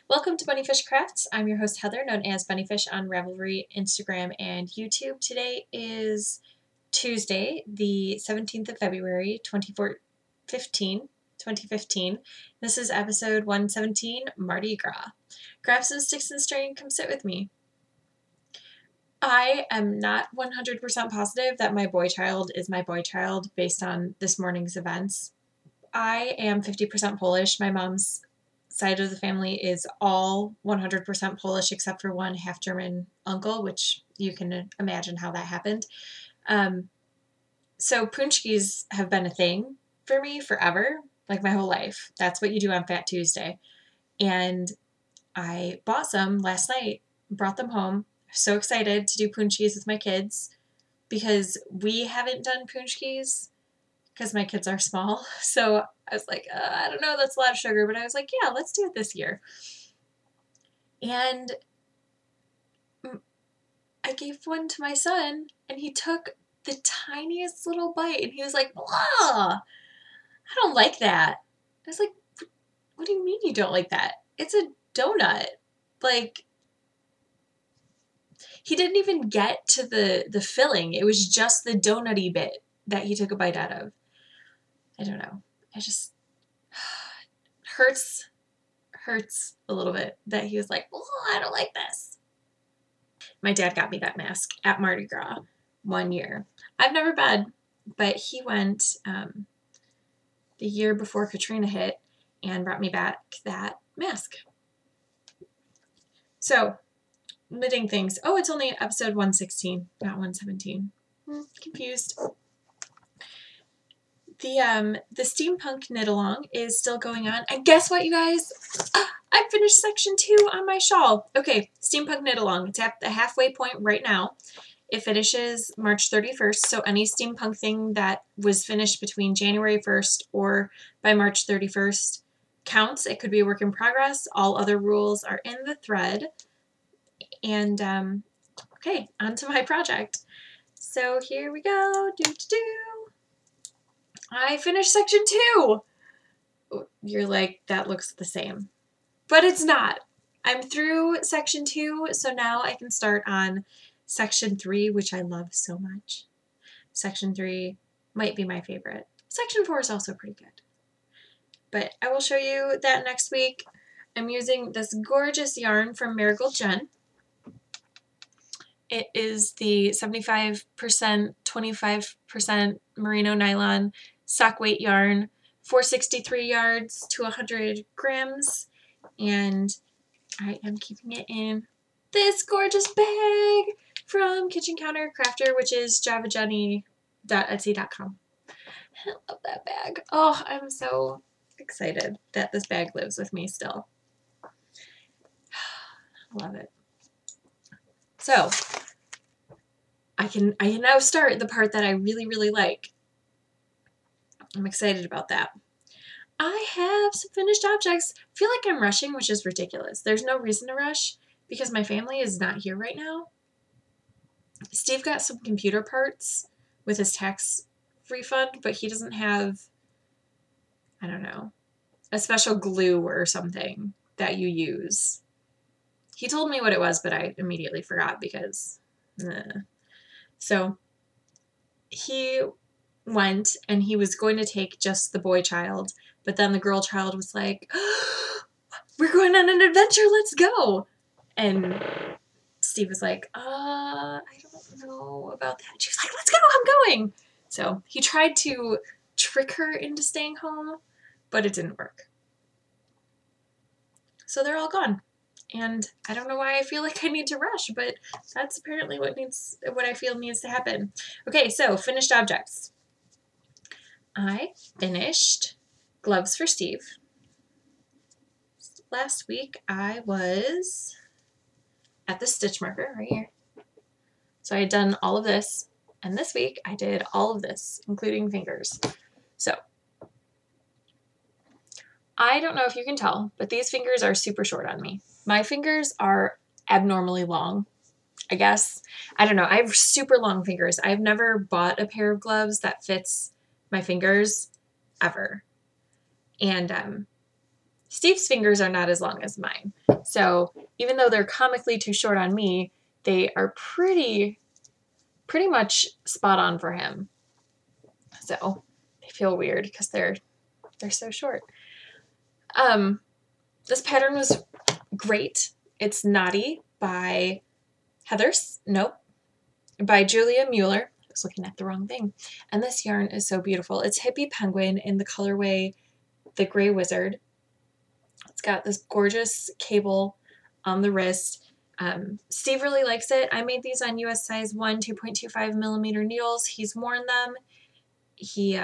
Welcome to Bunnyfish Crafts. I'm your host Heather, known as Bunnyfish on Ravelry, Instagram, and YouTube. Today is Tuesday, the 17th of February, 2015. This is episode 117, Mardi Gras. Grab some sticks and string, come sit with me. I am not 100% positive that my boy child is my boy child based on this morning's events. I am 50% Polish. My mom's side of the family is all 100% Polish except for one half German uncle, which you can imagine how that happened. So punchkis have been a thing for me forever, like my whole life. That's what you do on Fat Tuesday. And I bought some last night, brought them home. So excited to do punchkis with my kids because we haven't done punchkis because my kids are small. So I was like, I don't know, that's a lot of sugar, but I was like, yeah, let's do it this year. And I gave one to my son, and he took the tiniest little bite, and he was like, I don't like that. I was like, what do you mean you don't like that? It's a donut. Like, he didn't even get to the filling. It was just the donut-y bit that he took a bite out of. I don't know. It just hurts a little bit that he was like, I don't like this. My dad got me that mask at Mardi Gras one year. I've never been, but he went the year before Katrina hit and brought me back that mask. So, knitting things. Oh, it's only episode 116, not 117. Confused. The steampunk knit along is still going on, and guess what, you guys? I finished section 2 on my shawl. Okay, steampunk knit along. It's at the halfway point right now. It finishes March 31st, so any steampunk thing that was finished between January 1st or by March 31st counts. It could be a work in progress. All other rules are in the thread. And okay, on to my project. So here we go. I finished section 2. You're like, that looks the same. But it's not. I'm through section 2, so now I can start on section 3, which I love so much. Section 3 might be my favorite. Section 4 is also pretty good. But I will show you that next week. I'm using this gorgeous yarn from Marigold Jen. It is the 75%, 25% merino nylon sock weight yarn, 463 yards to 100 grams, and I am keeping it in this gorgeous bag from Kitchen Counter Crafter, which is javajenny.etsy.com. I love that bag. Oh, I'm so excited that this bag lives with me still. I love it. So, I can now start the part that I really, really like. I'm excited about that. I have some finished objects. I feel like I'm rushing, which is ridiculous. There's no reason to rush because my family is not here right now. Steve got some computer parts with his tax refund, but he doesn't have, I don't know, a special glue or something that you use. He told me what it was, but I immediately forgot because, So he went and he was going to take just the boy child, but then the girl child was like, we're going on an adventure, let's go. And Steve was like, I don't know about that. She was like, let's go, I'm going. So he tried to trick her into staying home, but it didn't work. So they're all gone. And I don't know why I feel like I need to rush, but that's apparently what I feel needs to happen. Okay, so finished objects. I finished gloves for Steve. Last week I was at the stitch marker right here. So I had done all of this, and this week I did all of this, including fingers. So I don't know if you can tell, but these fingers are super short on me. My fingers are abnormally long, I guess. I don't know. I have super long fingers. I've never bought a pair of gloves that fits my fingers ever. And Steve's fingers are not as long as mine. So even though they're comically too short on me, they are pretty much spot on for him. So they feel weird because they're so short. This pattern was great. It's Naughty by by Julia Mueller. I was looking at the wrong thing. And this yarn is so beautiful. It's Hippie Penguin in the colorway The Gray Wizard. It's got this gorgeous cable on the wrist. Steve really likes it. I made these on US size 1 2.25 millimeter needles. He's worn them. He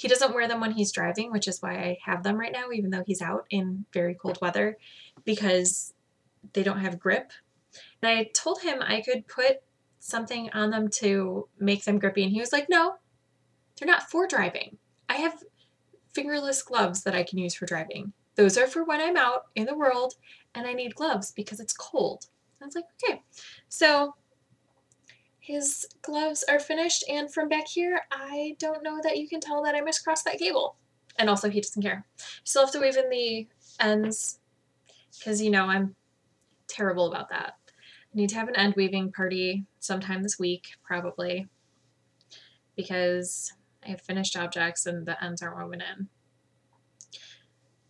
doesn't wear them when he's driving, which is why I have them right now, even though he's out in very cold weather, because they don't have grip. And I told him I could put something on them to make them grippy, and he was like, no, they're not for driving. I have fingerless gloves that I can use for driving. Those are for when I'm out in the world and I need gloves because it's cold. I was like, okay. So his gloves are finished, and from back here, I don't know that you can tell that I miscrossed that cable. And also, he doesn't care. Still have to weave in the ends because, you know, I'm terrible about that. I need to have an end weaving party sometime this week, probably, because I have finished objects and the ends aren't woven in.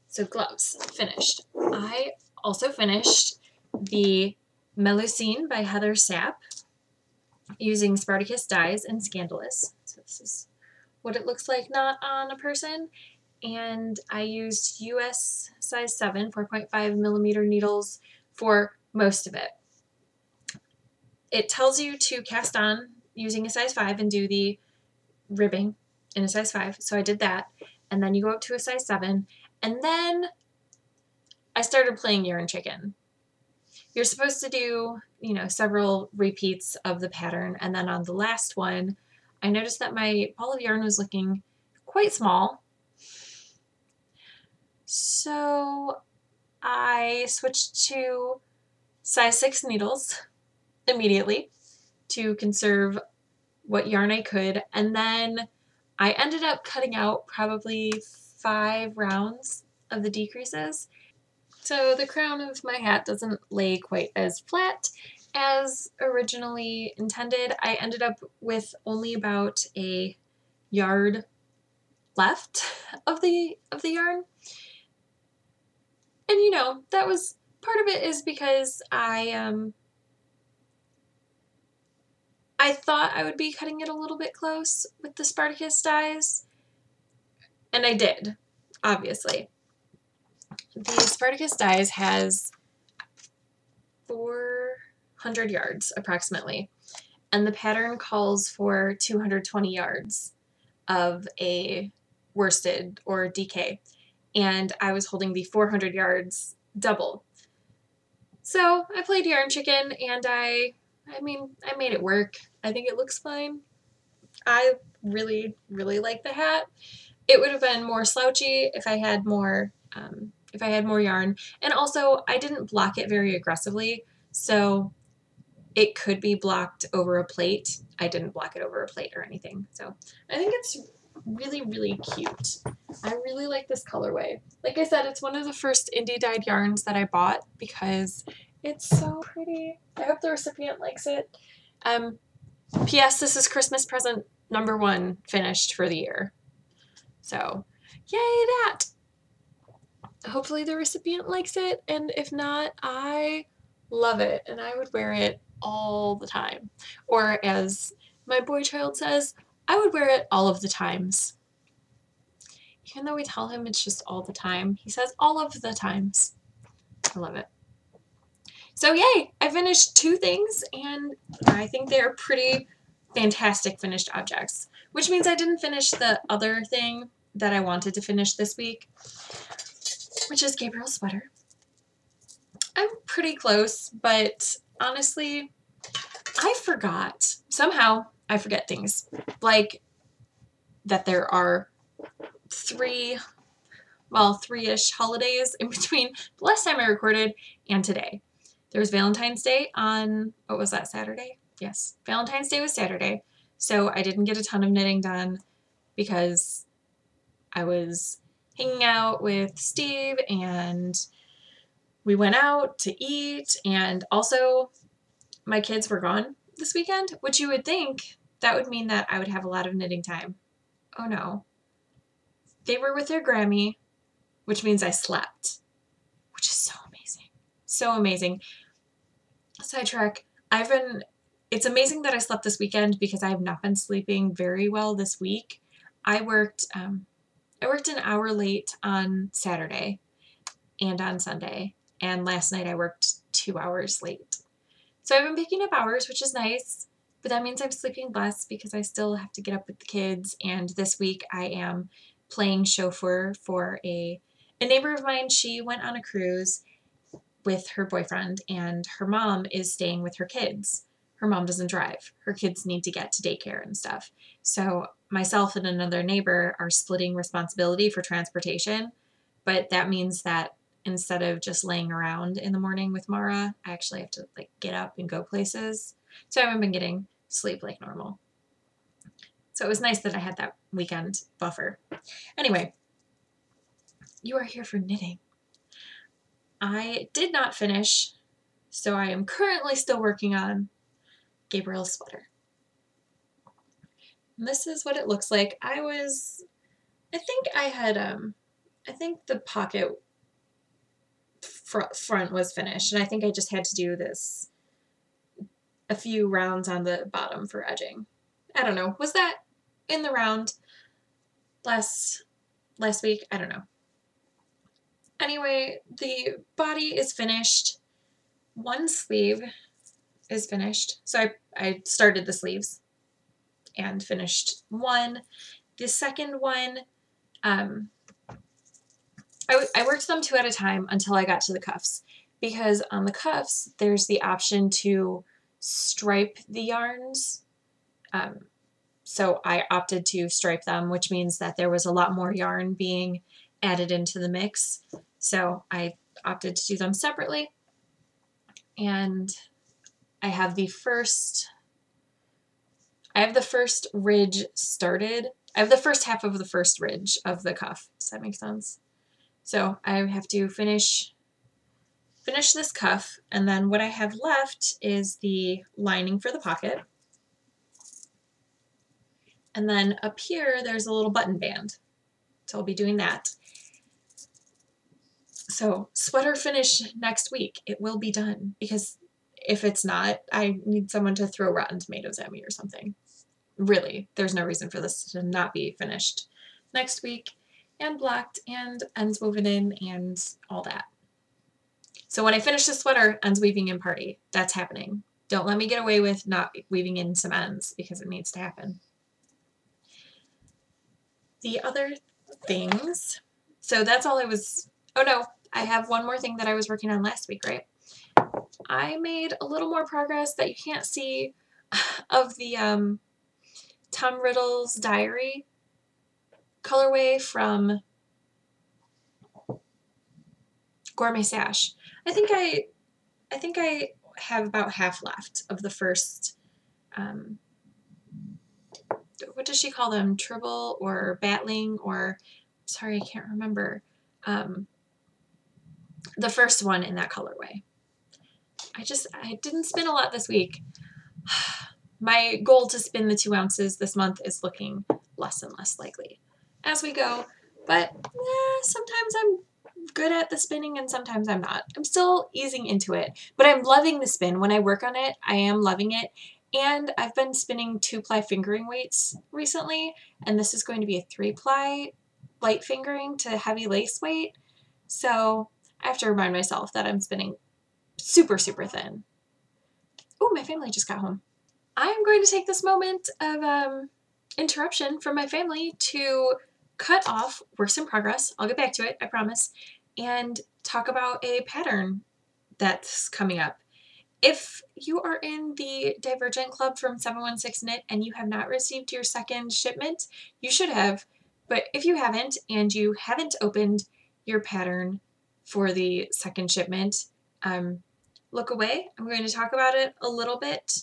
So gloves, finished. I also finished the Melusine by Heather Sapp using Spartacus dyes and Scandalous. So this is what it looks like not on a person. And I used US size 7, 4.5 millimeter needles for most of it. It tells you to cast on using a size 5 and do the ribbing in a size 5. So I did that. And then you go up to a size 7. And then I started playing Yarn Chicken. You're supposed to do, you know, several repeats of the pattern. And then on the last one, I noticed that my ball of yarn was looking quite small. So I switched to size 6 needles immediately to conserve what yarn I could. And then I ended up cutting out probably 5 rounds of the decreases. So the crown of my hat doesn't lay quite as flat as originally intended. I ended up with only about a yard left of the yarn. And you know, that was part of it is because I thought I would be cutting it a little bit close with the Spartacus dyes, and I did, obviously. The Spartacus dyes has 400 yards approximately, and the pattern calls for 220 yards of a worsted or DK, and I was holding the 400 yards double. So I played Yarn Chicken, and I made it work. I think it looks fine. I really, really like the hat. It would have been more slouchy if I had more yarn. And also, I didn't block it very aggressively, so it could be blocked over a plate. I didn't block it over a plate or anything. So I think it's really, really cute. I really like this colorway. Like I said, it's one of the first indie dyed yarns that I bought because it's so pretty. I hope the recipient likes it. P.S. This is Christmas present number 1 finished for the year. So, yay that! Hopefully the recipient likes it, and if not, I love it, and I would wear it all the time. Or as my boy child says, I would wear it all of the times. Even though we tell him it's just all the time, he says all of the times. I love it. So yay, I finished 2 things, and I think they're pretty fantastic finished objects, which means I didn't finish the other thing that I wanted to finish this week, which is Gabriel's sweater. I'm pretty close, but honestly, I forgot. Somehow, I forget things. Like that there are 3-ish holidays in between the last time I recorded and today. There was Valentine's Day on, what was that, Saturday? Yes, Valentine's Day was Saturday, so I didn't get a ton of knitting done because I was hanging out with Steve, and we went out to eat, and also my kids were gone this weekend, which you would think that would mean that I would have a lot of knitting time. Oh no. They were with their Grammy, which means I slept, which is so amazing. So amazing. Sidetrack. It's amazing that I slept this weekend because I have not been sleeping very well this week. I worked an hour late on Saturday and on Sunday, and last night I worked 2 hours late. So I've been picking up hours, which is nice, but that means I'm sleeping less because I still have to get up with the kids, and this week I am playing chauffeur for a neighbor of mine. She went on a cruise with her boyfriend, and her mom is staying with her kids. Her mom doesn't drive. Her kids need to get to daycare and stuff. So myself and another neighbor are splitting responsibility for transportation, but that means that instead of just laying around in the morning with Mara, I actually have to like get up and go places. So I haven't been getting sleep like normal. So it was nice that I had that weekend buffer. Anyway, you are here for knitting. I did not finish, so I am currently still working on Gabriel's sweater. And this is what it looks like. I think the pocket front was finished, and I think I just had to do this a few rounds on the bottom for edging. I don't know. Was that in the round last week? I don't know. Anyway, the body is finished. One sleeve is finished. So I started the sleeves and finished one. The second one, I worked them 2 at a time until I got to the cuffs, because on the cuffs there's the option to stripe the yarns. So I opted to stripe them, which means that there was a lot more yarn being added into the mix. So I opted to do them separately. And I have the first ridge started. I have the first half of the first ridge of the cuff. Does that make sense? So I have to finish this cuff, and then what I have left is the lining for the pocket. And then up here, there's a little button band. So I'll be doing that. So sweater finish next week. It will be done, because if it's not, I need someone to throw rotten tomatoes at me or something. Really, there's no reason for this to not be finished next week, and blocked, and ends woven in, and all that. So when I finish the sweater, ends weaving in party. That's happening. Don't let me get away with not weaving in some ends, because it needs to happen. The other things, so that's all I was, oh no, I have one more thing that I was working on last week, right? I made a little more progress that you can't see of the Tom Riddle's Diary colorway from Gourmet Sash. I think I have about half left of the first, what does she call them? Tribble or Batling, or, sorry, I can't remember. The first one in that colorway. I didn't spin a lot this week. My goal to spin the 2 ounces this month is looking less and less likely as we go, but sometimes I'm good at the spinning and sometimes I'm not. I'm still easing into it, but I'm loving the spin. When I work on it, I am loving it, and I've been spinning 2-ply fingering weights recently, and this is going to be a 3-ply light fingering to heavy lace weight, so I have to remind myself that I'm spinning super, super thin. Oh, my family just got home. I'm going to take this moment of interruption from my family to cut off Works in Progress. I'll get back to it, I promise, and talk about a pattern that's coming up. If you are in the Divergent Club from 716 Knit and you have not received your second shipment, you should have, but if you haven't and you haven't opened your pattern for the second shipment, look away. I'm going to talk about it a little bit.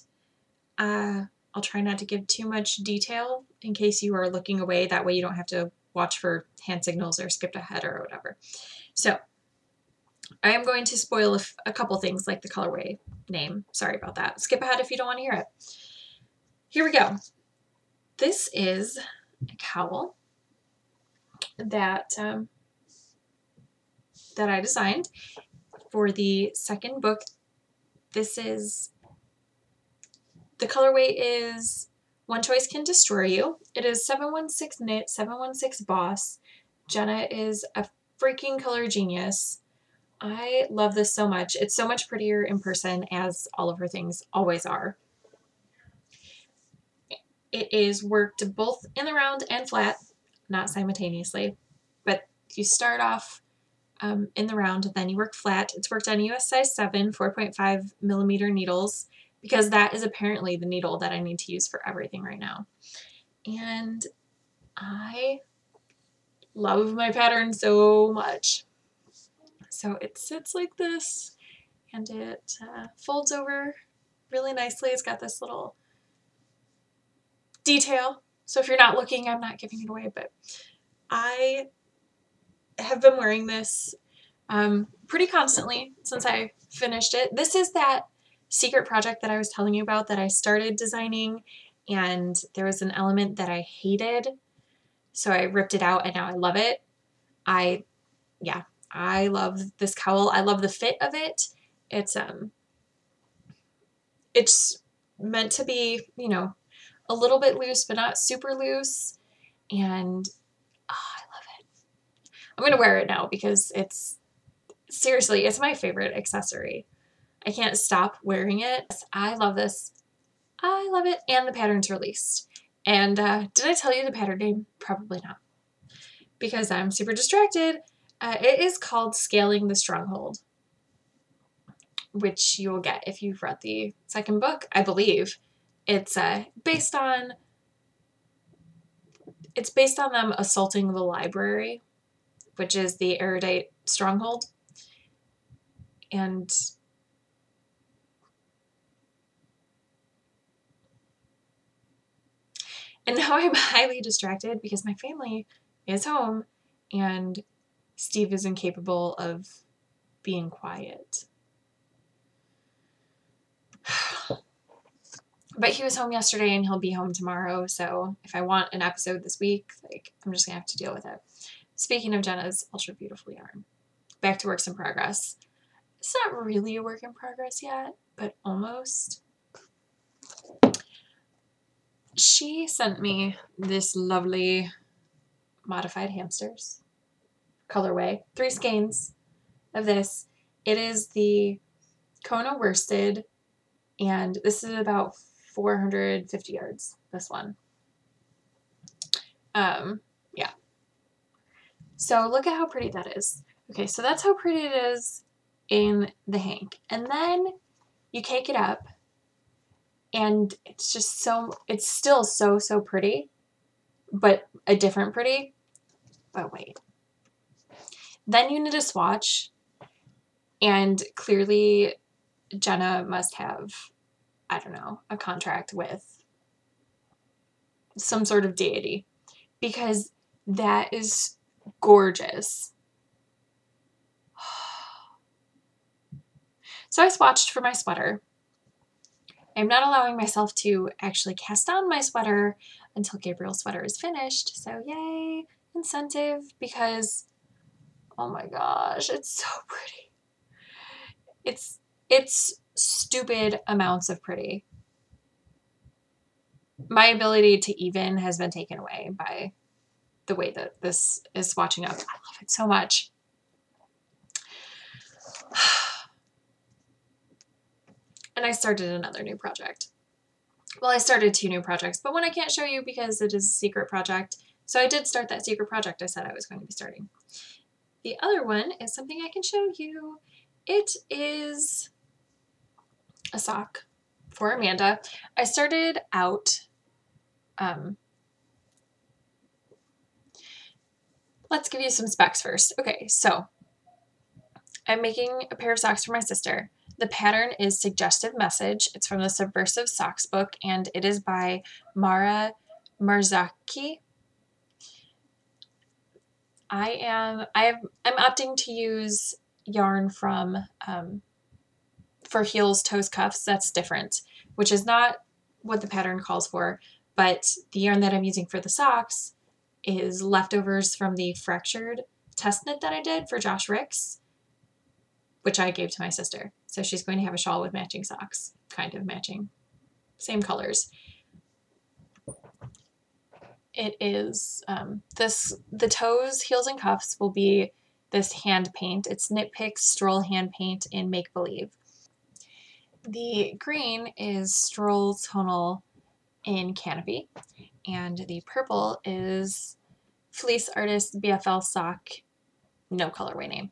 I'll try not to give too much detail in case you are looking away. That way you don't have to watch for hand signals or skipped ahead or whatever. So I am going to spoil a couple things like the colorway name. Sorry about that. Skip ahead if you don't want to hear it. Here we go. This is a cowl that that I designed for the second book. This is, the colorway is One Choice Can Destroy You. It is 716 knit, 716 boss. Jenna is a freaking color genius. I love this so much. It's so much prettier in person, as all of her things always are. It is worked both in the round and flat, not simultaneously, but you start off in the round, then you work flat. It's worked on US size 7, 4.5 millimeter needles, because that is apparently the needle that I need to use for everything right now. And I love my pattern so much. So it sits like this, and it folds over really nicely. It's got this little detail. So if you're not looking, I'm not giving it away, but I have been wearing this pretty constantly since I finished it. This is that secret project that I was telling you about that I started designing, and there was an element that I hated, so I ripped it out and now I love it. I love this cowl. I love the fit of it. It's meant to be, you know, a little bit loose but not super loose, and I love it. I'm gonna wear it now because seriously, it's my favorite accessory. I can't stop wearing it. I love this. I love it. And the pattern's released. And did I tell you the pattern name? Probably not, because I'm super distracted. It is called Scaling the Stronghold, which you will get if you've read the second book, I believe. It's based on them assaulting the library, which is the erudite stronghold. And now I'm highly distracted because my family is home and Steve is incapable of being quiet. But he was home yesterday and he'll be home tomorrow, so if I want an episode this week, like, I'm just gonna have to deal with it. Speaking of Jenna's ultra beautiful yarn, back to works in progress. It's not really a work in progress yet, but almost. She sent me this lovely modified hamsters colorway, 3 skeins of this. It is the Kona worsted, and this is about 450 yards, this one. Yeah. So look at how pretty that is. Okay, so that's how pretty it is in the hank. And then you cake it up, and it's just it's still so pretty, but a different pretty. But wait. Then you knit a swatch, and clearly Jenna must have, I don't know, a contract with some sort of deity, because that is gorgeous. So I swatched for my sweater. I'm not allowing myself to actually cast on my sweater until Gabriel's sweater is finished. So yay, incentive, because oh my gosh, it's so pretty. It's stupid amounts of pretty. My ability to even has been taken away by the way that this is swatching up. I love it so much. And I started another new project. Well, I started 2 new projects, but one I can't show you because it is a secret project. So I did start that secret project I said I was going to be starting. The other one is something I can show you. It is a sock for Amanda. I started out, let's give you some specs first. Okay, so I'm making a pair of socks for my sister. The pattern is Suggestive Message. It's from the Subversive Socks book, and it is by Mara Marzocchi. I'm opting to use yarn from for heels, toes, cuffs. That's different, which is not what the pattern calls for, but the yarn that I'm using for the socks is leftovers from the fractured test knit that I did for Josh Ricks, which I gave to my sister. So she's going to have a shawl with matching socks, kind of matching, same colors. It is the toes, heels, and cuffs will be this hand paint. It's Knit Picks Stroll hand paint in Make Believe. The green is Stroll Tonal in Canopy, and the purple is Fleece Artist BFL Sock, no colorway name.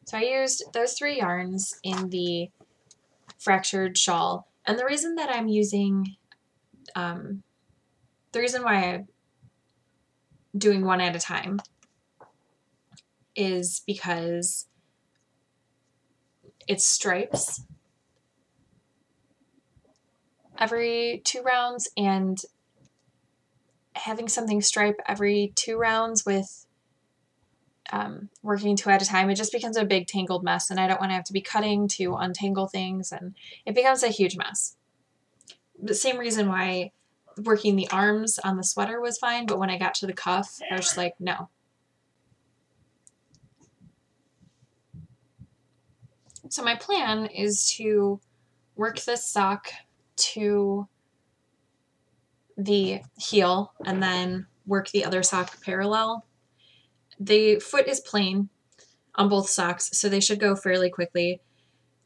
So I used those 3 yarns in the fractured shawl, and the reason that I'm using, the reason why I'm doing one at a time is because it's stripes every 2 rounds, and having something stripe every 2 rounds with working 2 at a time, it just becomes a big tangled mess, and I don't want to have to be cutting to untangle things, and it becomes a huge mess. The same reason why working the arms on the sweater was fine, but when I got to the cuff, I was just like, no. So my plan is to work this sock to the heel and then work the other sock parallel. The foot is plain on both socks, so they should go fairly quickly.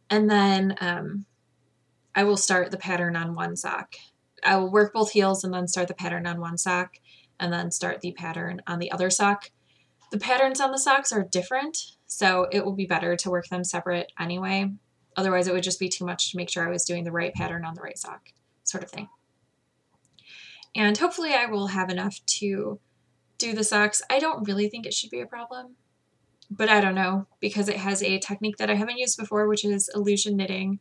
And then I will start the pattern on one sock. I will work both heels and then start the pattern on one sock and then start the pattern on the other sock. The patterns on the socks are different, so it will be better to work them separate anyway. Otherwise, it would just be too much to make sure I was doing the right pattern on the right sock, sort of thing. And hopefully I will have enough to do the socks. I don't really think it should be a problem, but I don't know, because it has a technique that I haven't used before, which is illusion knitting.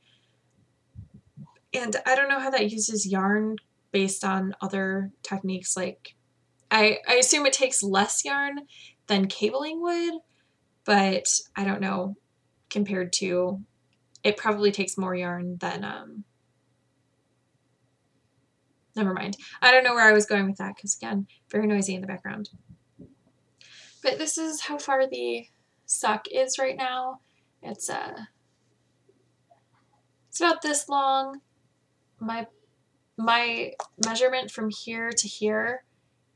And I don't know how that uses yarn based on other techniques. Like, I assume it takes less yarn than cabling would, but I don't know, compared to, it probably takes more yarn than, never mind. I don't know where I was going with that, because again, very noisy in the background. But this is how far the sock is right now. It's about this long. My measurement from here to here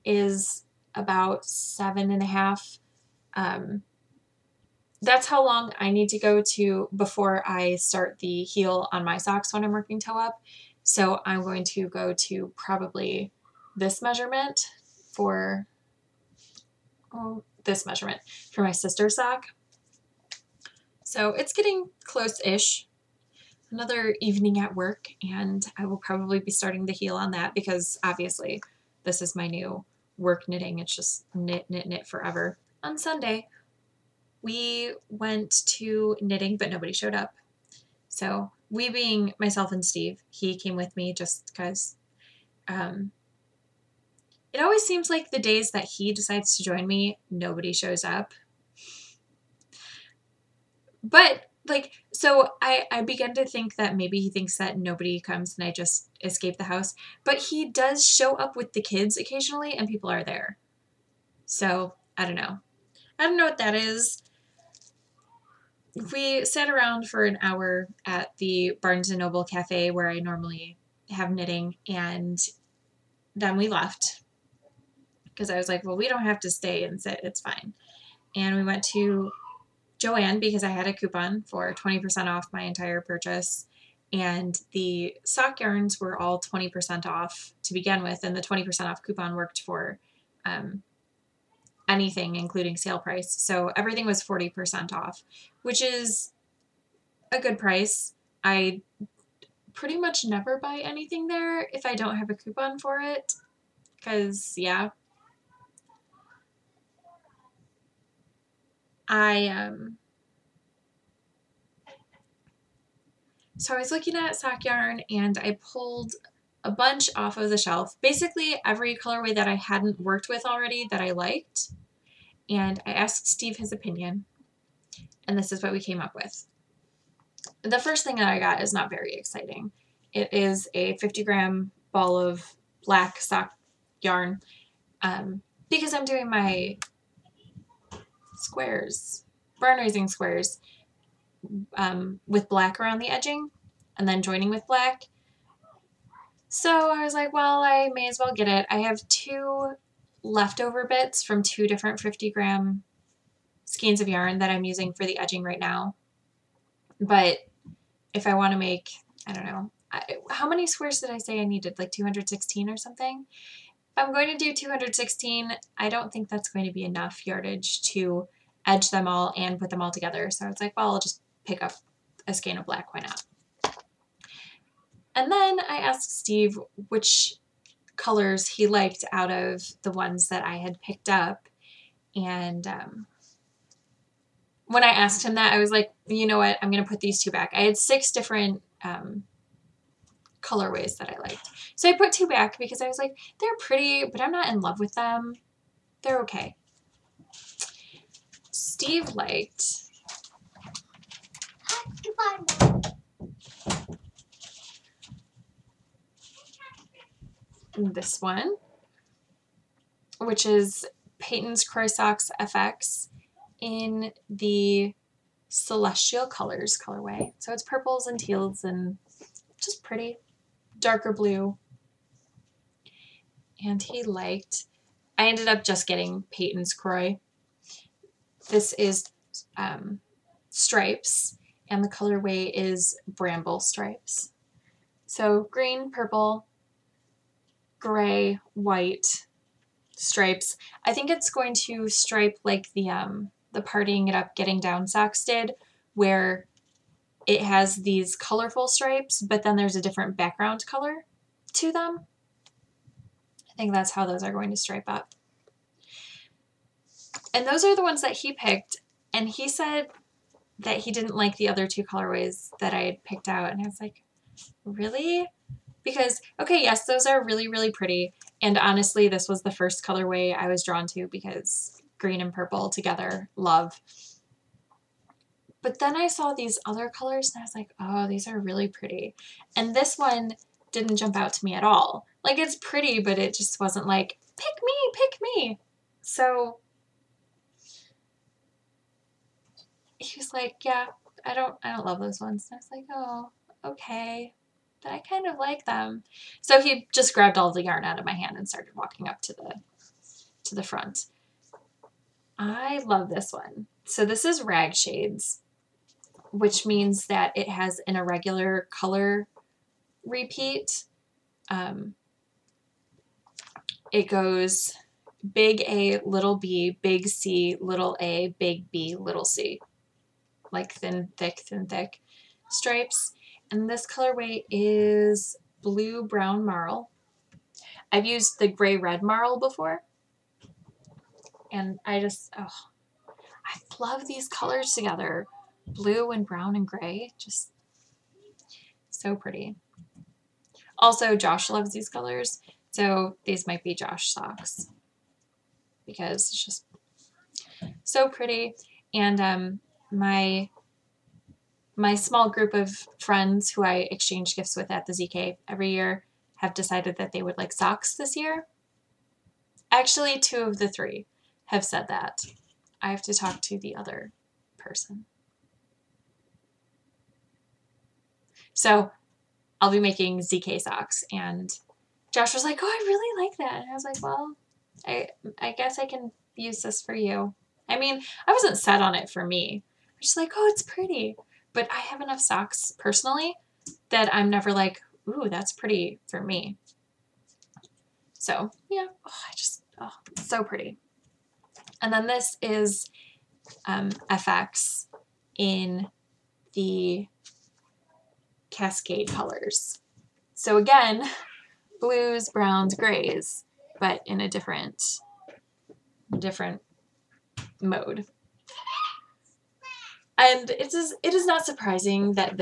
is about 7.5. That's how long I need to go to before I start the heel on my socks when I'm working toe up. So I'm going to go to probably this measurement for my sister's sock. So it's getting close-ish. Another evening at work, and I will probably be starting the heel on that because obviously this is my new work knitting. It's just knit, knit, knit forever. On Sunday, we went to knitting, but nobody showed up. So we being myself and Steve, he came with me just because it always seems like the days that he decides to join me, nobody shows up. But like, so I began to think that maybe he thinks that nobody comes and I just escape the house. But he does show up with the kids occasionally and people are there. So I don't know. I don't know what that is. We sat around for an hour at the Barnes & Noble cafe where I normally have knitting, and then we left because I was like, well, we don't have to stay and sit. It's fine. And we went to Joann because I had a coupon for 20% off my entire purchase, and the sock yarns were all 20% off to begin with, and the 20% off coupon worked for anything including sale price. So everything was 40% off, which is a good price. I pretty much never buy anything there if I don't have a coupon for it, because yeah, so I was looking at sock yarn and I pulled a bunch off of the shelf. Basically every colorway that I hadn't worked with already that I liked. and I asked Steve his opinion, and this is what we came up with. The first thing that I got is not very exciting. It is a 50-gram ball of black sock yarn, because I'm doing my squares, barn raising squares, with black around the edging and then joining with black. So I was like, well, I may as well get it. I have 2 leftover bits from 2 different 50-gram skeins of yarn that I'm using for the edging right now. But if I want to make, I don't know, how many squares did I say I needed? Like 216 or something? If I'm going to do 216, I don't think that's going to be enough yardage to edge them all and put them all together. So I was like, well, I'll just pick up a skein of black, why not? And then I asked Steve which colors he liked out of the ones that I had picked up. And when I asked him that, I was like, you know what, I'm going to put these 2 back. I had 6 different colorways that I liked. So I put 2 back because I was like, they're pretty, but I'm not in love with them. They're okay. Steve liked this one, which is Peyton's Croy Socks FX in the Celestial Colors colorway. So it's purples and teals and just pretty. Darker blue. And he liked, I ended up just getting Peyton's Croy. This is stripes, and the colorway is Bramble Stripes. So green, purple, gray, white stripes. I think it's going to stripe like the Partying It Up, Getting Down socks did, where it has these colorful stripes, but then there's a different background color to them. I think that's how those are going to stripe up. And those are the ones that he picked, and he said that he didn't like the other 2 colorways that I had picked out, and I was like, really? Because, okay, yes, those are really, really pretty, and honestly, this was the first colorway I was drawn to because green and purple together, love. But then I saw these other colors and I was like, oh, these are really pretty. And this one didn't jump out to me at all. Like, it's pretty, but it just wasn't like, pick me, pick me. So he was like, yeah, I don't love those ones. And I was like, oh, okay. But I kind of like them. So he just grabbed all the yarn out of my hand and started walking up to the front. I love this one. So this is Rag Shades, which means that it has an irregular color repeat. It goes big A, little b, big C, little a, big B, little c. Like thin, thick stripes. And this colorway is blue, brown marl. I've used the gray, red marl before. And I just, oh, I love these colors together. Blue and brown and gray, just so pretty. Also, Josh loves these colors, so these might be Josh socks because it's just so pretty. And my small group of friends who I exchange gifts with at the ZK every year have decided that they would like socks this year. Actually, 2 of the 3 have said that. I have to talk to the other person. So I'll be making ZK socks, and Josh was like, oh, I really like that. And I was like, well, I guess I can use this for you. I mean, I wasn't set on it for me. I was just like, oh, it's pretty. But I have enough socks personally that I'm never like, ooh, that's pretty for me. So yeah, oh, it's so pretty. And then this is FX in the Cascade colors. So again, blues, browns, grays, but in a different mode. And it is not surprising that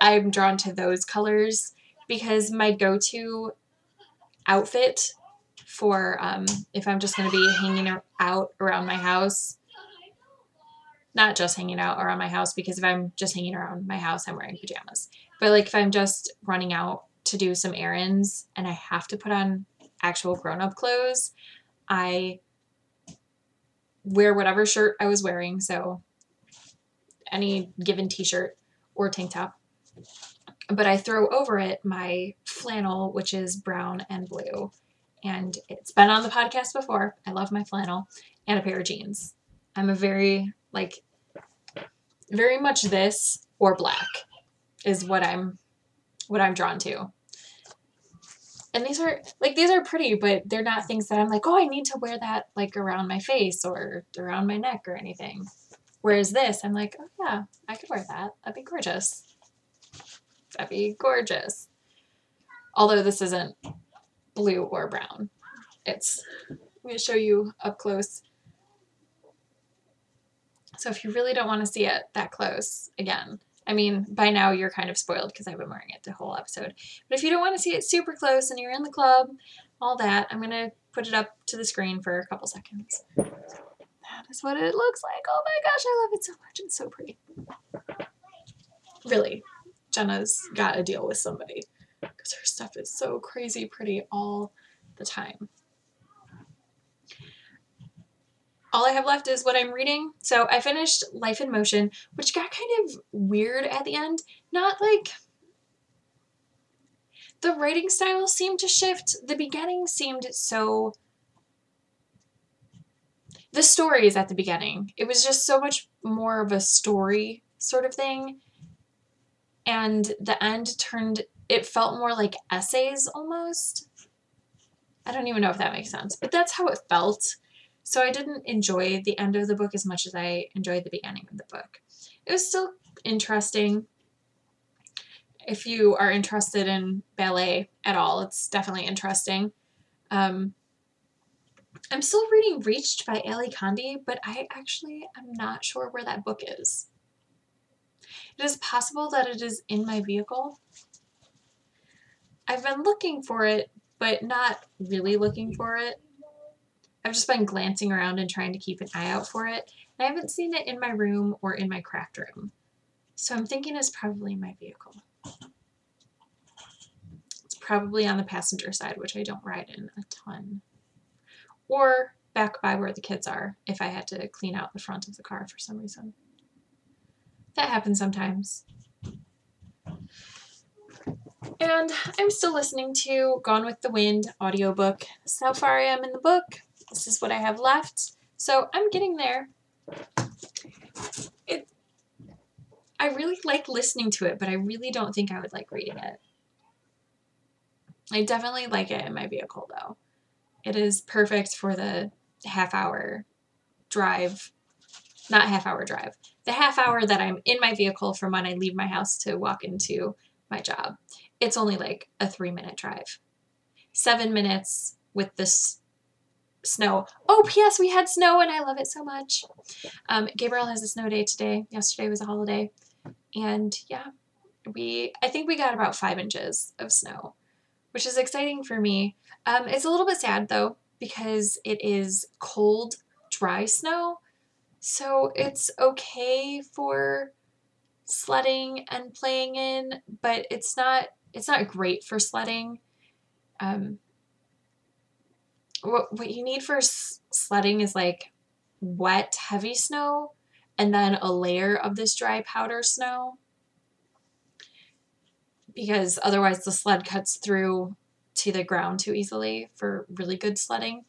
I'm drawn to those colors, because my go-to outfit for if I'm just going to be hanging out around my house. Not just hanging out around my house, because if I'm just hanging around my house, I'm wearing pajamas. But like if I'm just running out to do some errands and I have to put on actual grown-up clothes, I wear whatever shirt I was wearing. So any given t-shirt or tank top. But I throw over it my flannel, which is brown and blue. And it's been on the podcast before. I love my flannel, and a pair of jeans. I'm a very much this or black is what I'm drawn to. And these are pretty, but they're not things that I'm like, oh, I need to wear that like around my face or around my neck or anything. Whereas this, I'm like, oh yeah, I could wear that. That'd be gorgeous. That'd be gorgeous. Although this isn't blue or brown. I'm going to show you up close. So if you really don't want to see it that close, again, I mean, by now you're kind of spoiled because I've been wearing it the whole episode. But if you don't want to see it super close and you're in the club, all that, I'm going to put it up to the screen for a couple seconds. That is what it looks like. Oh my gosh, I love it so much. It's so pretty. Really, Jenna's got a deal with somebody because her stuff is so crazy pretty all the time. All I have left is what I'm reading. So I finished Life in Motion, which got kind of weird at the end. Not like the writing style seemed to shift. The beginning seemed so... The stories at the beginning. It was just so much more of a story sort of thing. And the end it felt more like essays almost. I don't even know if that makes sense, but that's how it felt. So I didn't enjoy the end of the book as much as I enjoyed the beginning of the book. It was still interesting. If you are interested in ballet at all, it's definitely interesting. I'm still reading Reached by Ali Kandi, but I actually am not sure where that book is. It is possible that it is in my vehicle. I've been looking for it, but not really looking for it. I've just been glancing around and trying to keep an eye out for it. I haven't seen it in my room or in my craft room. So I'm thinking it's probably in my vehicle. It's probably on the passenger side, which I don't ride in a ton. Or back by where the kids are if I had to clean out the front of the car for some reason. That happens sometimes. And I'm still listening to Gone with the Wind audiobook. So far I am in the book. This is what I have left. So I'm getting there. I really like listening to it, but I really don't think I would like reading it. I definitely like it in my vehicle, though. It is perfect for the half-hour drive. Not half-hour drive. The half hour that I'm in my vehicle from when I leave my house to walk into my job. It's only like a 3-minute drive. 7 minutes with this snow. Oh, P.S. we had snow and I love it so much. Gabriel has a snow day today. Yesterday was a holiday. And yeah, I think we got about 5 inches of snow, which is exciting for me. It's a little bit sad though, because it is cold, dry snow. So it's okay for sledding and playing in, but it's not great for sledding. What you need for sledding is like wet, heavy snow, and then a layer of this dry powder snow, because otherwise the sled cuts through to the ground too easily for really good sledding.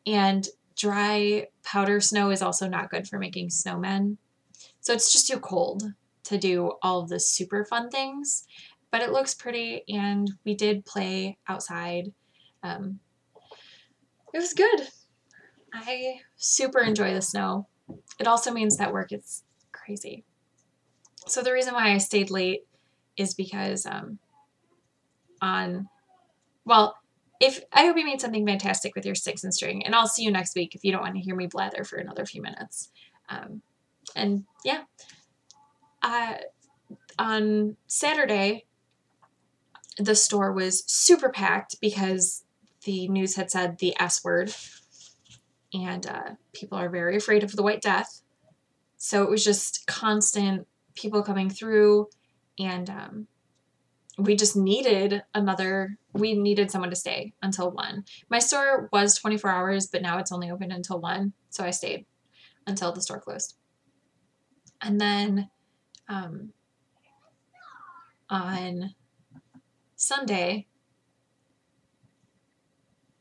And dry powder snow is also not good for making snowmen. So it's just too cold to do all of the super fun things, but it looks pretty and we did play outside. It was good. I super enjoy the snow. It also means that work is crazy. So the reason why I stayed late is because I hope you made something fantastic with your sticks and string, and I'll see you next week if you don't want to hear me blather for another few minutes. And yeah, on Saturday, the store was super packed because the news had said the S word, and people are very afraid of the White Death. So it was just constant people coming through, and we just needed we needed someone to stay until 1. My store was 24 hours, but now it's only open until 1, so I stayed until the store closed. And then on Sunday,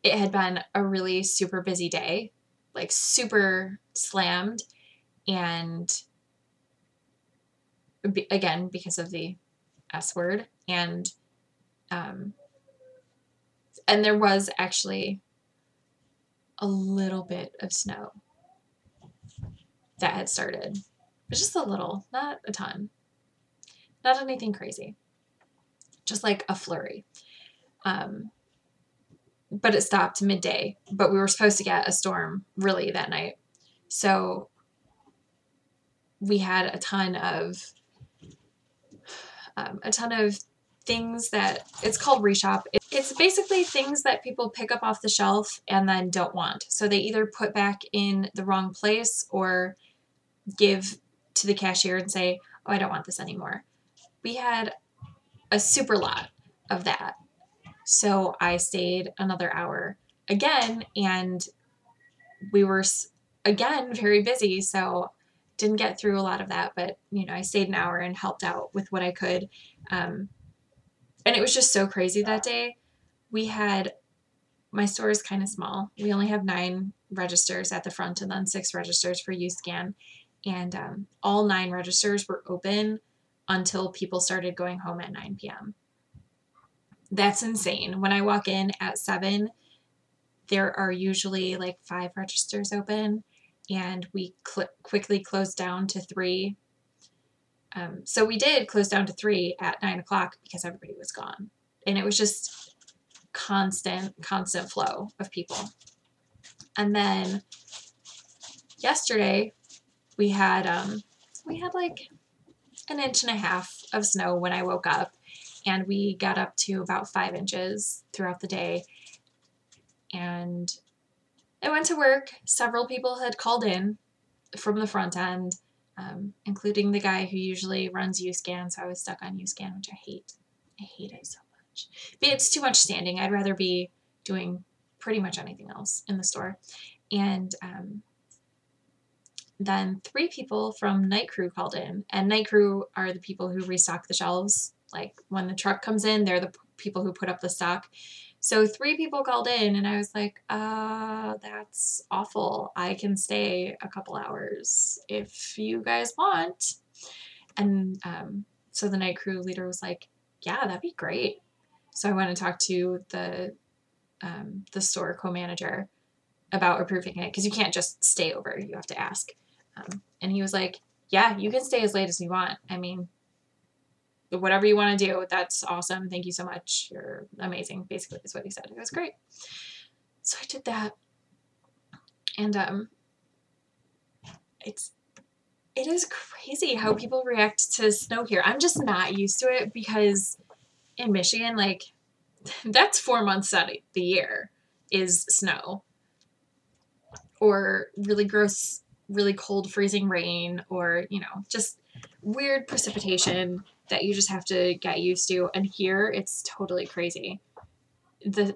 it had been a really super busy day, like super slammed, and again, because of the S word, and there was actually a little bit of snow that had started, but just a little, not a ton, not anything crazy, just like a flurry. But it stopped midday, but we were supposed to get a storm really that night. So we had a ton of things that, it's called reshop. It's basically things that people pick up off the shelf and then don't want. So they either put back in the wrong place or give to the cashier and say, oh, I don't want this anymore. We had a super lot of that. So I stayed another hour again, and we were again very busy, so didn't get through a lot of that, but I stayed an hour and helped out with what I could. And it was just so crazy that day. My store is kind of small. We only have 9 registers at the front and then 6 registers for U-Scan. And all 9 registers were open until people started going home at 9 p.m. That's insane. When I walk in at 7, there are usually like 5 registers open, and we quickly closed down to 3. So we did close down to 3 at 9 o'clock because everybody was gone. And it was just constant flow of people. And then yesterday we had like 1.5 inches of snow when I woke up, and we got up to about 5 inches throughout the day. And I went to work. Several people had called in from the front end, including the guy who usually runs U-Scan, so I was stuck on U-Scan, which I hate. I hate it so much. But it's too much standing. I'd rather be doing pretty much anything else in the store. And then 3 people from Night Crew called in, and Night Crew are the people who restock the shelves. Like when the truck comes in, they're the people who put up the stock. So 3 people called in, and I was like, that's awful. I can stay a couple hours if you guys want. And so the Night Crew leader was like, yeah, that'd be great. So I went and talked to the store co-manager about approving it, because you can't just stay over. You have to ask. And he was like, yeah, you can stay as late as you want. I mean, whatever you want to do, that's awesome. Thank you so much. You're amazing, basically, is what he said. It was great. So I did that. And it is crazy how people react to snow here. I'm just not used to it, because in Michigan, like, that's 4 months out of the year is snow, or really gross, really cold, freezing rain, or, just weird precipitation that you just have to get used to. And here it's totally crazy. The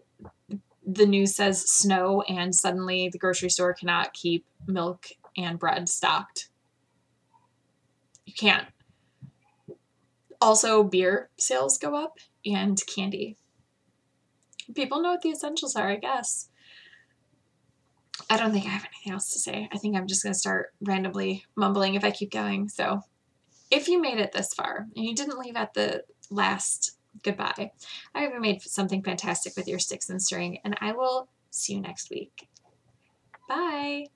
news says snow, and suddenly the grocery store cannot keep milk and bread stocked. You can't. Also, beer sales go up, and candy. People know what the essentials are, I guess. I don't think I have anything else to say. I think I'm just going to start randomly mumbling if I keep going. So if you made it this far and you didn't leave at the last goodbye, I hope you made something fantastic with your sticks and string, and I will see you next week. Bye.